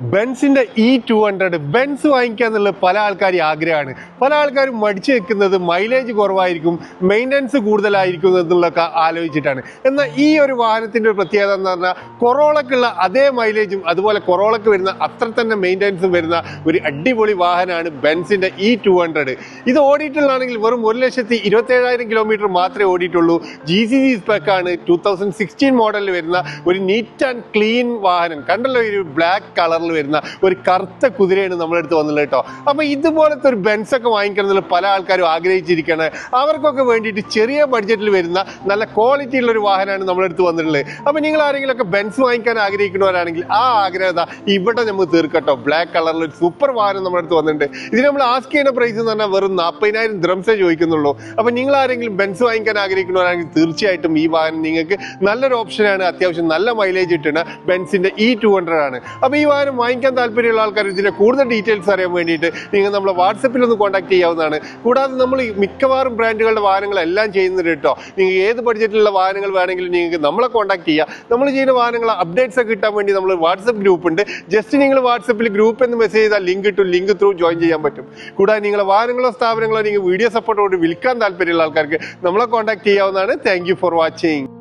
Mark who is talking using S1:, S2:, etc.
S1: ബെൻസിന്റെ E200 Benz വാങ്ങിക്കുക എന്നുള്ളത് പല ആൾക്കാരും ആഗ്രഹമാണ്. പല ആൾക്കാരും മടിച്ചു വെക്കുന്നത് മൈലേജ് കുറവായിരിക്കും, മെയിൻ്റനൻസ് കൂടുതലായിരിക്കും എന്നുള്ളതൊക്കെ ആലോചിച്ചിട്ടാണ്. എന്നാൽ ഈ ഒരു വാഹനത്തിന്റെ ഒരു പ്രത്യേകത എന്ന് പറഞ്ഞാൽ കൊറോളക്കുള്ള അതേ മൈലേജും അതുപോലെ കൊറോളക്ക് വരുന്ന അത്ര തന്നെ മെയിൻ്റനൻസും വരുന്ന ഒരു അടിപൊളി വാഹനമാണ് ബെൻസിന്റെ E200. ഇത് ഓടിയിട്ടുള്ളതാണെങ്കിൽ വെറും 1,27,000 കിലോമീറ്റർ മാത്രമേ ഓടിയിട്ടുള്ളൂ. GCC സ്പെക്കാണ്. 2016 മോഡലിൽ വരുന്ന ഒരു നീറ്റ് ആൻഡ് ക്ലീൻ വാഹനം. കണ്ടല്ലോ, ഒരു ബ്ലാക്ക് കളർ വരുന്ന ഒരു കറുത്ത കുതിരയാണ് നമ്മളെടുത്ത് വന്നുള്ളത് കേട്ടോ. അപ്പൊ ഇതുപോലത്തെ ഒരു ബെൻസ് ഒക്കെ വാങ്ങിക്കണം പല ആൾക്കാരും ആഗ്രഹിച്ചിരിക്കുകയാണ്. അവർക്കൊക്കെ വേണ്ടിയിട്ട് ചെറിയ ബഡ്ജറ്റിൽ വരുന്ന നല്ല ക്വാളിറ്റി ഉള്ള ഒരു വാഹനമാണ് നമ്മളെടുത്ത് വന്നിട്ടുള്ളത്. അപ്പൊ നിങ്ങൾ ആരെങ്കിലും ഒക്കെ ബെൻസ് വാങ്ങിക്കാൻ ആഗ്രഹിക്കുന്നവരാണെങ്കിൽ ആ ആഗ്രഹത ഇവിടെ നമുക്ക് തീർക്കട്ടോ. ബ്ലാക്ക് കളറിൽ ഒരു സൂപ്പർ വാഹനം നമ്മളെടുത്ത് വന്നിട്ടുണ്ട്. ഇതിന് നമ്മൾ ആസ്ക് ചെയ്യുന്ന പ്രൈസ് എന്ന് പറഞ്ഞാൽ വെറും 40,000 ദിർഹംസേ ചോദിക്കുന്നുള്ളൂ. അപ്പൊ നിങ്ങൾ ആരെങ്കിലും ബെൻസ് വാങ്ങിക്കാൻ ആഗ്രഹിക്കുന്നവരാണെങ്കിൽ തീർച്ചയായിട്ടും ഈ വാഹനം നിങ്ങൾക്ക് നല്ലൊരു ഓപ്ഷനാണ്. അത്യാവശ്യം നല്ല മൈലേജ് കിട്ടുന്ന ബെൻസിന്റെ E200 ആണ്. അപ്പൊ ഈ വാഹനം വാങ്ങിക്കാൻ താല്പര്യമുള്ള ആൾക്കാർ ഇതിന്റെ കൂടുതൽ ഡീറ്റെയിൽസ് അറിയാൻ വേണ്ടിയിട്ട് നിങ്ങൾ നമ്മളെ വാട്സപ്പിൽ ഒന്ന് കോൺടാക്ട് ചെയ്യാവുന്നതാണ്. കൂടാതെ നമ്മൾ മിക്കവാറും ബ്രാൻഡുകളുടെ വാഹനങ്ങളെല്ലാം ചെയ്യുന്നുണ്ട് കേട്ടോ. നിങ്ങൾക്ക് ഏത് ബഡ്ജറ്റിലുള്ള വാഹനങ്ങൾ വേണമെങ്കിലും നിങ്ങൾക്ക് നമ്മളെ കോൺടാക്ട് ചെയ്യാം. നമ്മൾ ചെയ്യുന്ന വാഹനങ്ങൾ അപ്ഡേറ്റ്സ് ഒക്കെ കിട്ടാൻ വേണ്ടി നമ്മൾ വാട്സപ്പ് ഗ്രൂപ്പ് ഉണ്ട്. ജസ്റ്റ് നിങ്ങൾ വാട്സപ്പിൽ ഗ്രൂപ്പ് എന്ന് മെസ്സേജ് ചെയ്താൽ ലിങ്ക് കിട്ടും. ലിങ്ക് ത്രൂ ജോയിൻ ചെയ്യാൻ പറ്റും. കൂടാതെ നിങ്ങളെ വാഹനങ്ങളോ സ്ഥാപനങ്ങളോ നിങ്ങൾ വീഡിയോ സപ്പോർട്ടോട് വിൽക്കാൻ താല്പര്യമുള്ള ആൾക്കാർക്ക് നമ്മളെ കോൺടാക്ട് ചെയ്യാവുന്നതാണ്. Thank you for watching.